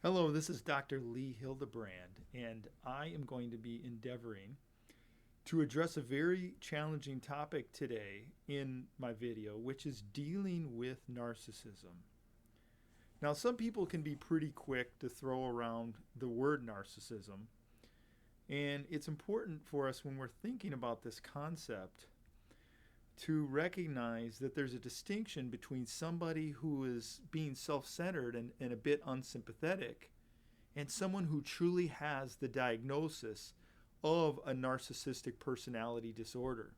Hello, this is Dr. Lee Hildebrand, and I am going to be endeavoring to address a very challenging topic today in my video, which is dealing with narcissism. Now, some people can be pretty quick to throw around the word narcissism, and it's important for us when we're thinking about this concept to recognize that there's a distinction between somebody who is being self-centered and a bit unsympathetic and someone who truly has the diagnosis of a narcissistic personality disorder.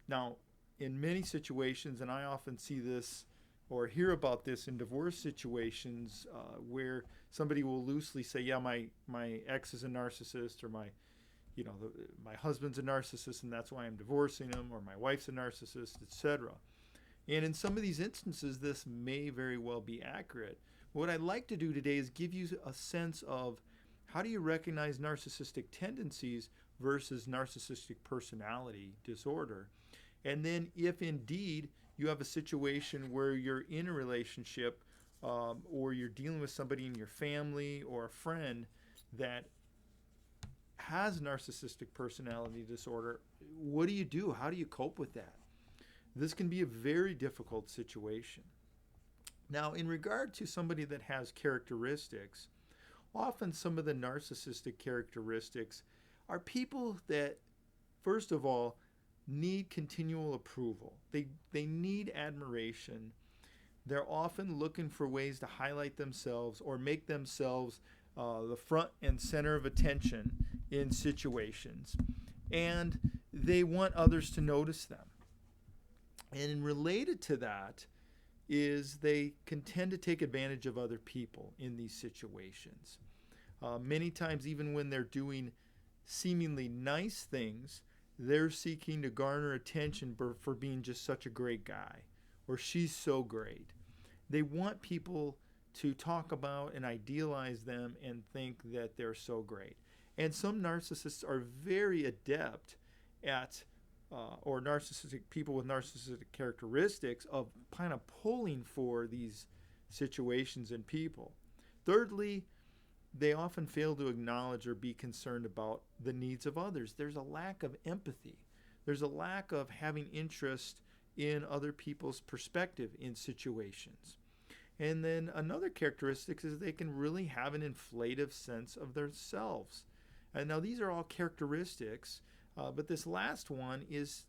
Now, in many situations, and I often see this or hear about this in divorce situations where somebody will loosely say, yeah, my ex is a narcissist, or my husband's a narcissist and that's why I'm divorcing him, or my wife's a narcissist, etc. And in some of these instances, this may very well be accurate. What I'd like to do today is give you a sense of how do you recognize narcissistic tendencies versus narcissistic personality disorder. And then if indeed you have a situation where you're in a relationship or you're dealing with somebody in your family or a friend that has narcissistic personality disorder, what do you do? How do you cope with that? This can be a very difficult situation. Now, in regard to somebody that has characteristics, often some of the narcissistic characteristics are people that, first of all, need continual approval. They need admiration. They're often looking for ways to highlight themselves or make themselves the front and center of attention in situations, and they want others to notice them. And related to that is they can tend to take advantage of other people in these situations. Many times, even when they're doing seemingly nice things, they're seeking to garner attention for being just such a great guy, or she's so great. They want people to talk about and idealize them and think that they're so great. And some narcissists are very adept at, or narcissistic people with narcissistic characteristics, of kind of pulling for these situations and people. Thirdly, they often fail to acknowledge or be concerned about the needs of others. There's a lack of empathy. There's a lack of having interest in other people's perspective in situations. And then another characteristic is they can really have an inflative sense of themselves. And now these are all characteristics, but this last one is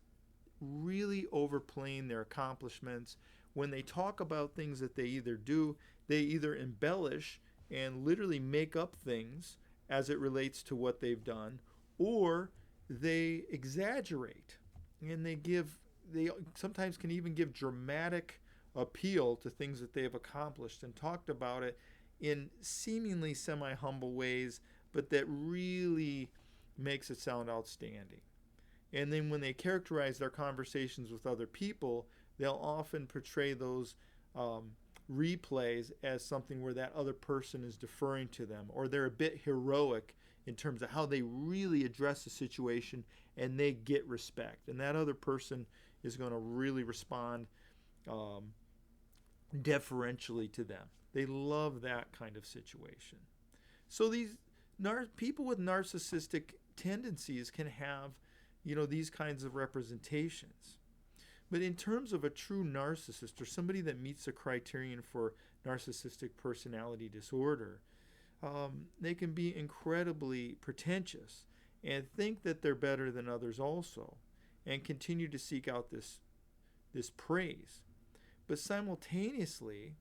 really overplaying their accomplishments. When they talk about things that they either do, they either embellish and literally make up things as it relates to what they've done, or they exaggerate. And they sometimes can even give dramatic appeal to things that they have accomplished and talked about it in seemingly semi-humble ways, but that really makes it sound outstanding. And then when they characterize their conversations with other people, they'll often portray those replays as something where that other person is deferring to them, or they're a bit heroic in terms of how they really address the situation and they get respect. And that other person is going to really respond deferentially to them. They love that kind of situation. So these people with narcissistic tendencies can have, these kinds of representations. But in terms of a true narcissist, or somebody that meets the criterion for narcissistic personality disorder, they can be incredibly pretentious and think that they're better than others also, and continue to seek out this praise. But simultaneously,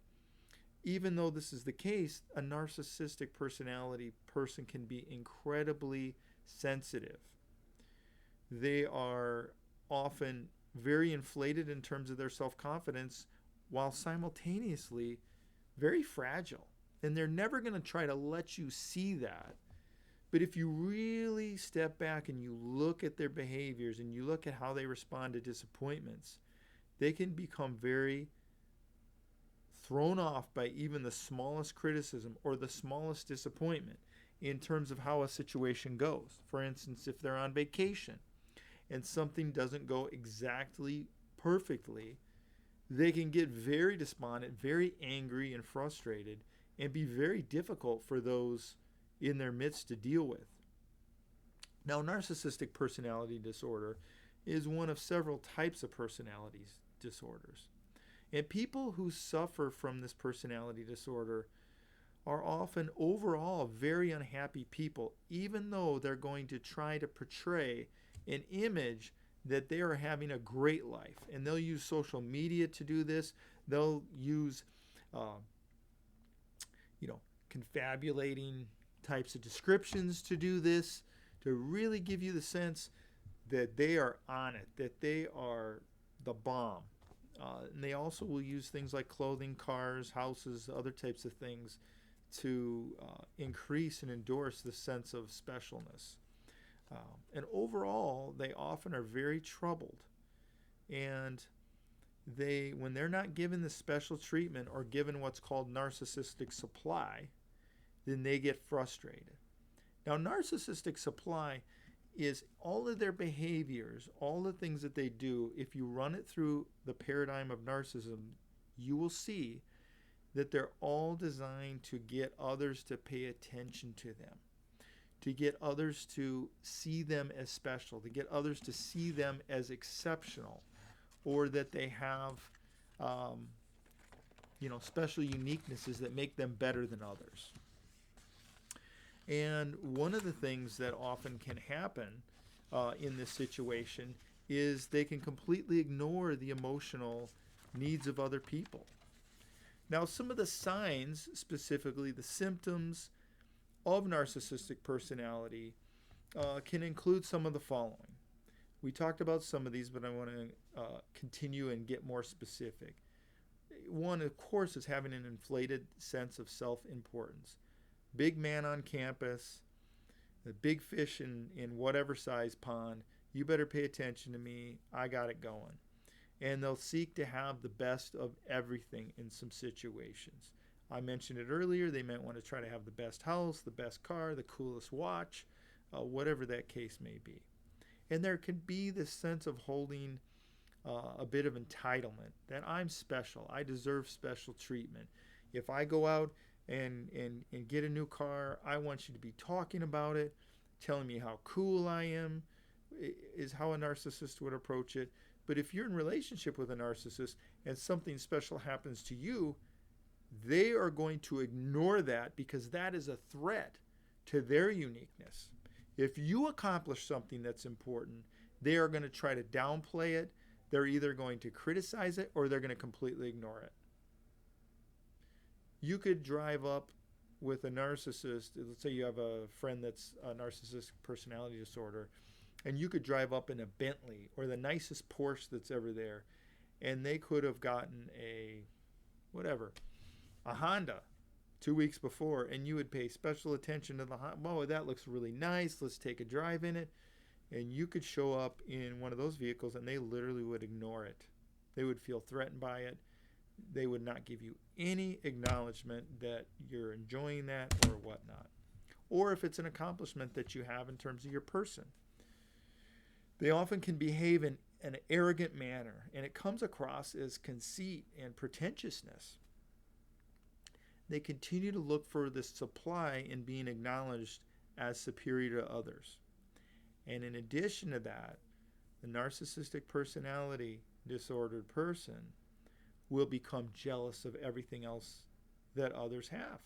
even though this is the case, a narcissistic personality person can be incredibly sensitive. They are often very inflated in terms of their self-confidence, while simultaneously very fragile. And they're never going to try to let you see that. But if you really step back and you look at their behaviors and you look at how they respond to disappointments, they can become very thrown off by even the smallest criticism or the smallest disappointment in terms of how a situation goes. For instance, if they're on vacation and something doesn't go exactly perfectly, they can get very despondent, very angry and frustrated, and be very difficult for those in their midst to deal with. Now, narcissistic personality disorder is one of several types of personality disorders. And people who suffer from this personality disorder are often overall very unhappy people, even though they're going to try to portray an image that they are having a great life. And they'll use social media to do this. They'll use, confabulating types of descriptions to do this, to really give you the sense that they are on it, that they are the bomb. And they also will use things like clothing, cars, houses, other types of things to increase and endorse the sense of specialness. And overall, they often are very troubled. And when they're not given the special treatment or given what's called narcissistic supply, then they get frustrated. Now, narcissistic supply is all of their behaviors, all the things that they do. If you run it through the paradigm of narcissism, you will see that they're all designed to get others to pay attention to them, to get others to see them as special, to get others to see them as exceptional, or that they have, special uniquenesses that make them better than others. And one of the things that often can happen in this situation is they can completely ignore the emotional needs of other people. Now, some of the signs, specifically the symptoms of narcissistic personality, can include some of the following. We talked about some of these, but I want to continue and get more specific. One, of course, is having an inflated sense of self-importance. Big man on campus, the big fish in whatever size pond, you better pay attention to me, I got it going. And they'll seek to have the best of everything in some situations. I mentioned it earlier, they might want to try to have the best house, the best car, the coolest watch, whatever that case may be. And there can be this sense of holding a bit of entitlement, that I'm special, I deserve special treatment. If I go out and get a new car, I want you to be talking about it, telling me how cool I am, is how a narcissist would approach it. But if you're in relationship with a narcissist and something special happens to you, they are going to ignore that because that is a threat to their uniqueness. If you accomplish something that's important, they are going to try to downplay it. They're either going to criticize it or they're going to completely ignore it. You could drive up with a narcissist. Let's say you have a friend that's a narcissistic personality disorder, and you could drive up in a Bentley or the nicest Porsche that's ever there, and they could have gotten a Honda 2 weeks before, and you would pay special attention to the Honda. Whoa, that looks really nice. Let's take a drive in it. And you could show up in one of those vehicles, and they literally would ignore it. They would feel threatened by it. They would not give you any acknowledgement that you're enjoying that or whatnot. Or if it's an accomplishment that you have in terms of your person. They often can behave in an arrogant manner, and it comes across as conceit and pretentiousness. They continue to look for this supply in being acknowledged as superior to others. And in addition to that, the narcissistic personality disordered person will become jealous of everything else that others have.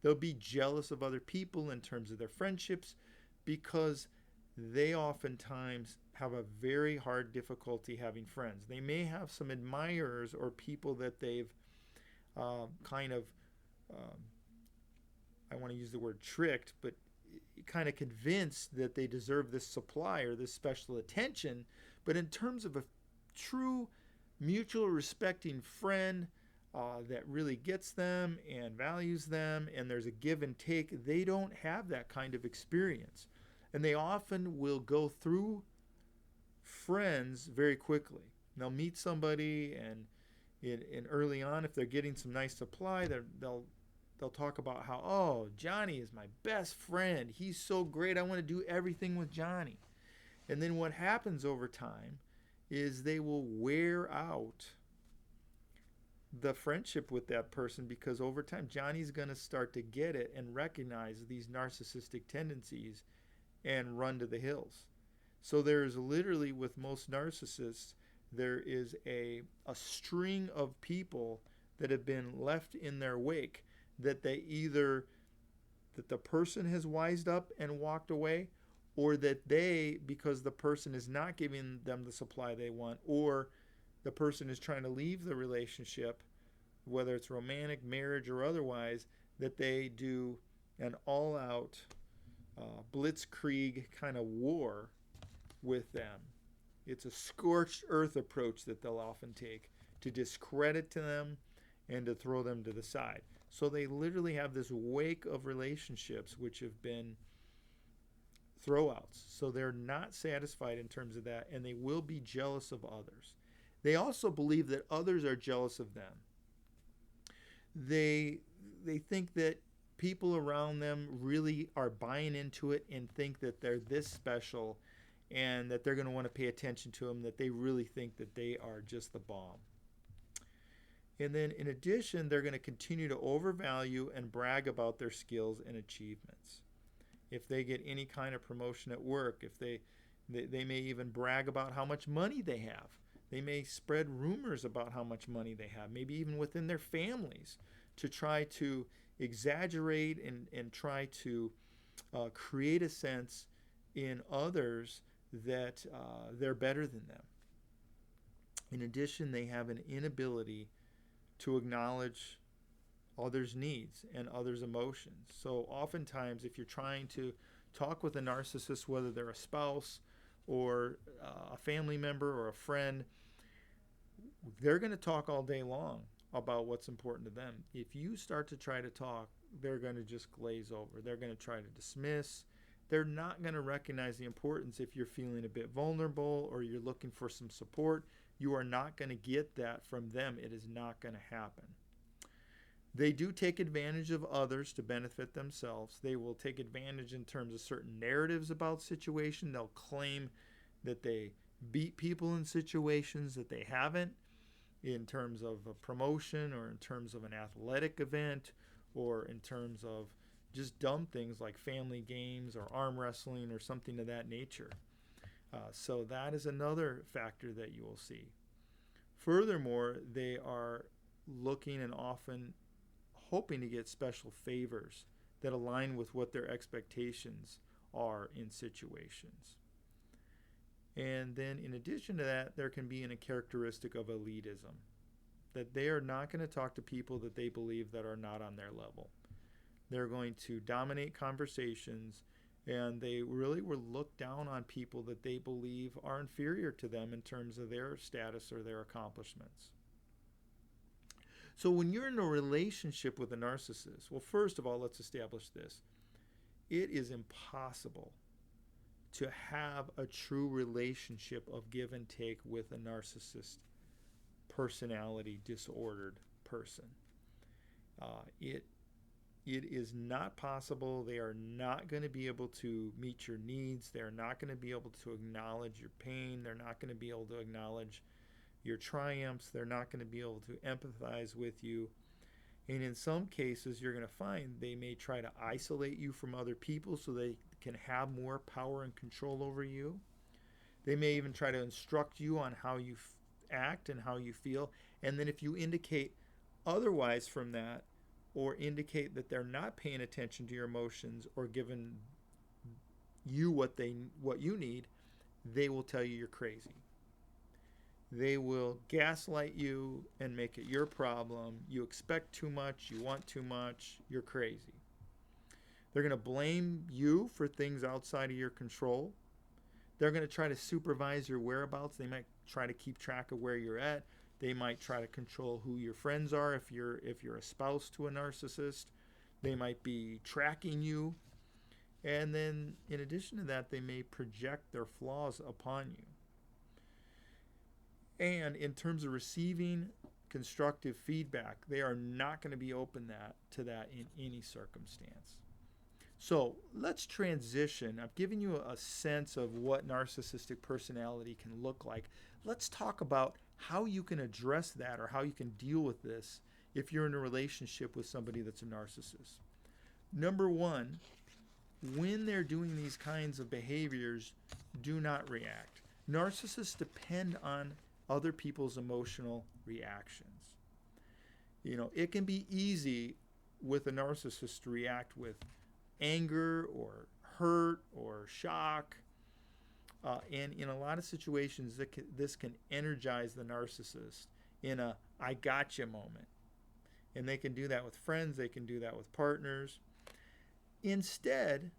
They'll be jealous of other people in terms of their friendships because they oftentimes have a very hard difficulty having friends. They may have some admirers or people that they've I want to use the word tricked, but kind of convinced that they deserve this supply or this special attention. But in terms of a true mutual respecting friend that really gets them and values them, and there's a give and take, they don't have that kind of experience. And they often will go through friends very quickly. They'll meet somebody, and early on, if they're getting some nice supply, they'll talk about how, oh, Johnny is my best friend. He's so great. I want to do everything with Johnny. And then what happens over time is they will wear out the friendship with that person, because over time Johnny's going to start to get it and recognize these narcissistic tendencies and run to the hills. So there's literally, with most narcissists, there is a string of people that have been left in their wake, that that the person has wised up and walked away, or that they, because the person is not giving them the supply they want, or the person is trying to leave the relationship, whether it's romantic, marriage, or otherwise, that they do an all-out blitzkrieg kind of war with them. It's a scorched earth approach that they'll often take to discredit to them and to throw them to the side. So they literally have this wake of relationships which have been throwouts. So they're not satisfied in terms of that, and they will be jealous of others. They also believe that others are jealous of them. They think that people around them really are buying into it and think that they're this special and that they're going to want to pay attention to them, that they really think that they are just the bomb. And then in addition, they're going to continue to overvalue and brag about their skills and achievements. If they get any kind of promotion at work, if they may even brag about how much money they have. They may spread rumors about how much money they have, maybe even within their families, to try to exaggerate and try to create a sense in others that they're better than them. In addition, they have an inability to acknowledge others' needs and others' emotions. So oftentimes, if you're trying to talk with a narcissist, whether they're a spouse or a family member or a friend, they're going to talk all day long about what's important to them. If you start to try to talk, they're going to just glaze over. They're going to try to dismiss. They're not going to recognize the importance if you're feeling a bit vulnerable or you're looking for some support. You are not going to get that from them. It is not going to happen. They do take advantage of others to benefit themselves. They will take advantage in terms of certain narratives about situation. They'll claim that they beat people in situations that they haven't, in terms of a promotion or in terms of an athletic event or in terms of just dumb things like family games or arm wrestling or something of that nature. So that is another factor that you will see. Furthermore, they are looking and often hoping to get special favors that align with what their expectations are in situations. And then in addition to that, there can be a characteristic of elitism, that they are not going to talk to people that they believe that are not on their level. They're going to dominate conversations, and they really will look down on people that they believe are inferior to them in terms of their status or their accomplishments. So when you're in a relationship with a narcissist, well, first of all, let's establish this. It is impossible to have a true relationship of give and take with a narcissist personality disordered person. It is not possible. They are not going to be able to meet your needs. They're not going to be able to acknowledge your pain. They're not going to be able to acknowledge your triumphs. They're not going to be able to empathize with you. And in some cases, you're going to find they may try to isolate you from other people so they can have more power and control over you. They may even try to instruct you on how you act and how you feel. And then if you indicate otherwise from that, or indicate that they're not paying attention to your emotions or giving you what you need, they will tell you you're crazy. They will gaslight you and make it your problem. You expect too much, you want too much, you're crazy. They're going to blame you for things outside of your control. They're going to try to supervise your whereabouts. They might try to keep track of where you're at. They might try to control who your friends are if you're a spouse to a narcissist. They might be tracking you. And then in addition to that, they may project their flaws upon you. And in terms of receiving constructive feedback, they are not going to be open to that in any circumstance. So let's transition. I've given you a sense of what narcissistic personality can look like. Let's talk about how you can address that or how you can deal with this if you're in a relationship with somebody that's a narcissist. Number one, when they're doing these kinds of behaviors, do not react. Narcissists depend on other people's emotional reactions. It can be easy with a narcissist to react with anger or hurt or shock. And in a lot of situations, this can energize the narcissist in a I gotcha moment. And they can do that with friends. They can do that with partners. Instead,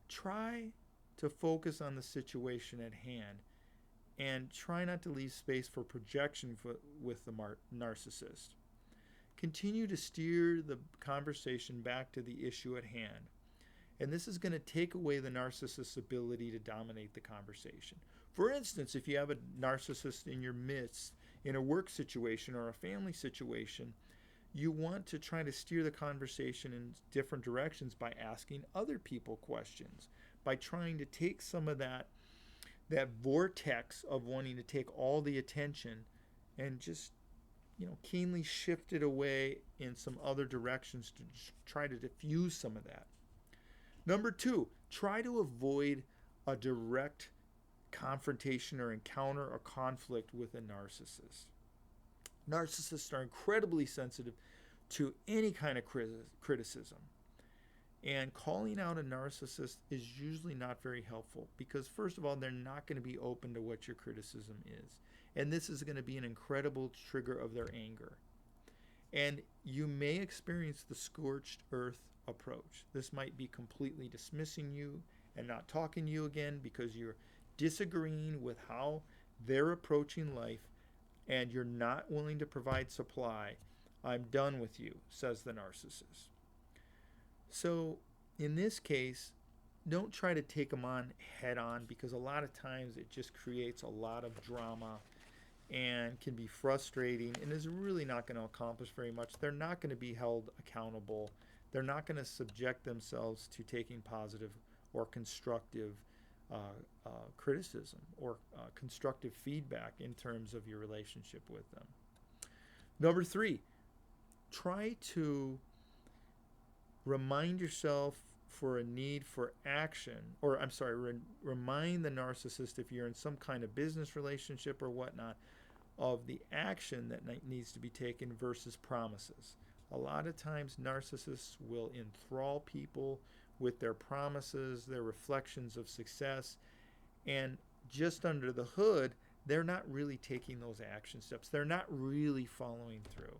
try to focus on the situation at hand and try not to leave space for projection with the narcissist. Continue to steer the conversation back to the issue at hand. And this is going to take away the narcissist's ability to dominate the conversation. For instance, if you have a narcissist in your midst in a work situation or a family situation, you want to try to steer the conversation in different directions by asking other people questions, by trying to take some of that vortex of wanting to take all the attention and just keenly shift it away in some other directions to try to diffuse some of that. Number two, try to avoid a direct confrontation or encounter or conflict with a narcissist. Narcissists are incredibly sensitive to any kind of criticism. And calling out a narcissist is usually not very helpful because, first of all, they're not going to be open to what your criticism is. And this is going to be an incredible trigger of their anger. And you may experience the scorched earth approach. This might be completely dismissing you and not talking to you again because you're disagreeing with how they're approaching life and you're not willing to provide supply. I'm done with you, says the narcissist. So in this case, don't try to take them on head on because a lot of times it just creates a lot of drama and can be frustrating and is really not going to accomplish very much. They're not going to be held accountable. They're not going to subject themselves to taking positive or constructive criticism or constructive feedback in terms of your relationship with them. Number three, try to remind yourself for a need for action, or remind the narcissist if you're in some kind of business relationship or whatnot, of the action that needs to be taken versus promises. A lot of times narcissists will enthrall people with their promises, their reflections of success, and just under the hood, they're not really taking those action steps. They're not really following through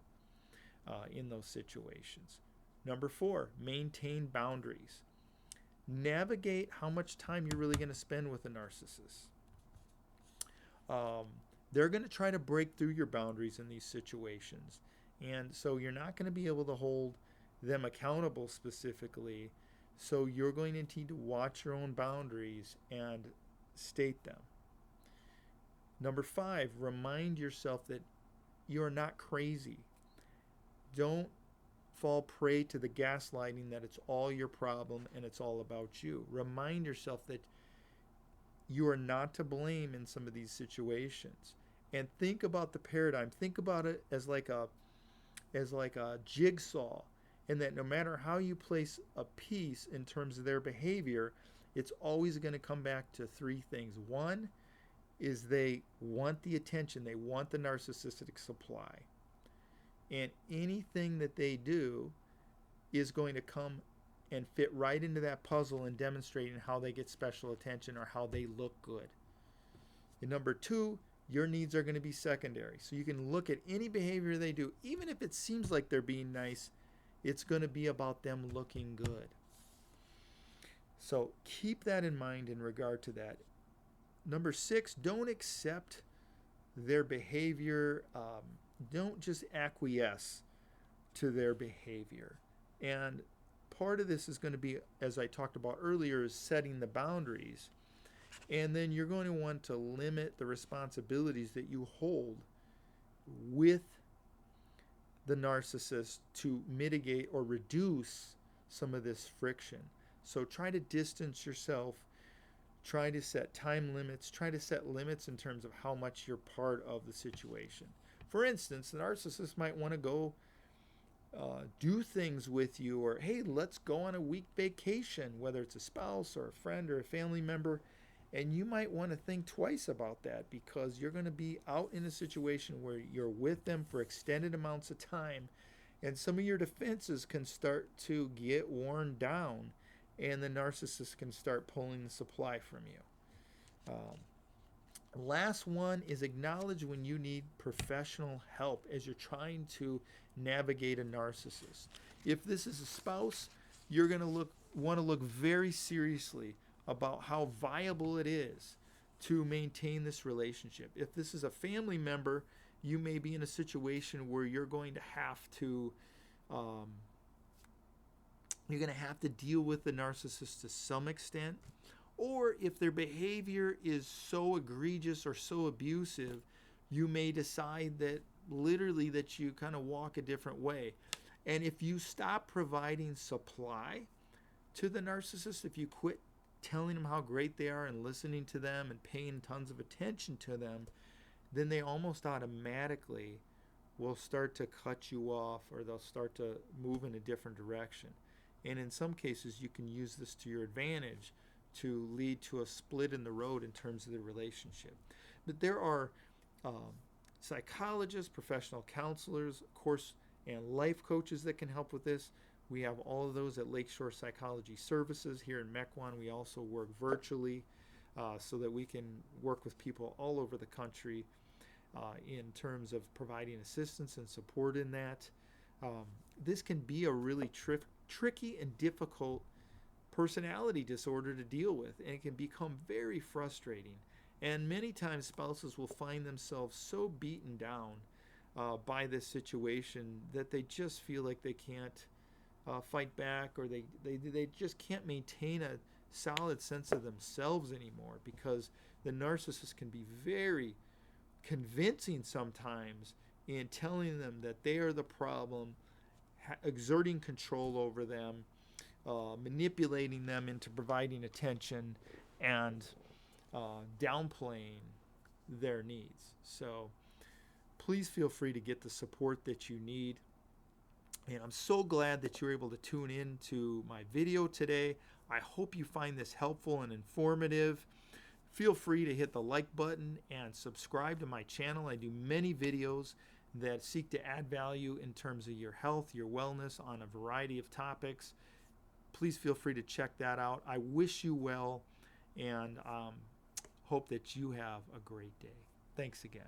in those situations. Number four, maintain boundaries. Navigate how much time you're really going to spend with a narcissist. They're going to try to break through your boundaries in these situations. And so you're not going to be able to hold them accountable specifically. So you're going to need to watch your own boundaries and state them. Number five, remind yourself that you're not crazy. Don't fall prey to the gaslighting that it's all your problem and it's all about you. Remind yourself that you are not to blame in some of these situations. And think about the paradigm. Think about it as like a jigsaw, and that no matter how you place a piece in terms of their behavior, it's always going to come back to three things. One is they want the attention. They want the narcissistic supply. And anything that they do is going to come and fit right into that puzzle and demonstrating how they get special attention or how they look good. And number two, your needs are going to be secondary. So you can look at any behavior they do, even if it seems like they're being nice, it's going to be about them looking good. So keep that in mind in regard to that. Number six, don't accept their behavior. Don't just acquiesce to their behavior. And part of this is going to be, as I talked about earlier, is setting the boundaries. And then you're going to want to limit the responsibilities that you hold with the narcissist to mitigate or reduce some of this friction. So try to distance yourself Try to set time limits. Try to set limits in terms of how much you're part of the situation. For instance, the narcissist might want to go do things with you, or hey, let's go on a week vacation, whether it's a spouse or a friend or a family member. And you might want to think twice about that, because you're going to be out in a situation where you're with them for extended amounts of time, and some of your defenses can start to get worn down, and the narcissist can start pulling the supply from you. Last one is acknowledge when you need professional help as you're trying to navigate a narcissist. If this is a spouse, you're going to want to look very seriously about how viable it is to maintain this relationship. If this is a family member, you may be in a situation where you're going to have to deal with the narcissist to some extent. Or if their behavior is so egregious or so abusive, you may decide that literally that you kind of walk a different way. And if you stop providing supply to the narcissist, if you quit telling them how great they are and listening to them and paying tons of attention to them, then they almost automatically will start to cut you off, or they'll start to move in a different direction. And in some cases, you can use this to your advantage to lead to a split in the road in terms of the relationship. But there are psychologists, professional counselors, of course, and life coaches that can help with this. We have all of those at Lakeshore Psychology Services here in Mequon. We also work virtually so that we can work with people all over the country in terms of providing assistance and support in that. This can be a really tricky and difficult personality disorder to deal with, and it can become very frustrating. And many times spouses will find themselves so beaten down by this situation that they just feel like they can't fight back, or they just can't maintain a solid sense of themselves anymore, because the narcissist can be very convincing sometimes in telling them that they are the problem, exerting control over them, manipulating them into providing attention, and downplaying their needs. So please feel free to get the support that you need. And I'm so glad that you're able to tune in to my video today. I hope you find this helpful and informative. Feel free to hit the like button and subscribe to my channel. I do many videos that seek to add value in terms of your health, your wellness, on a variety of topics. Please feel free to check that out. I wish you well, and hope that you have a great day. Thanks again.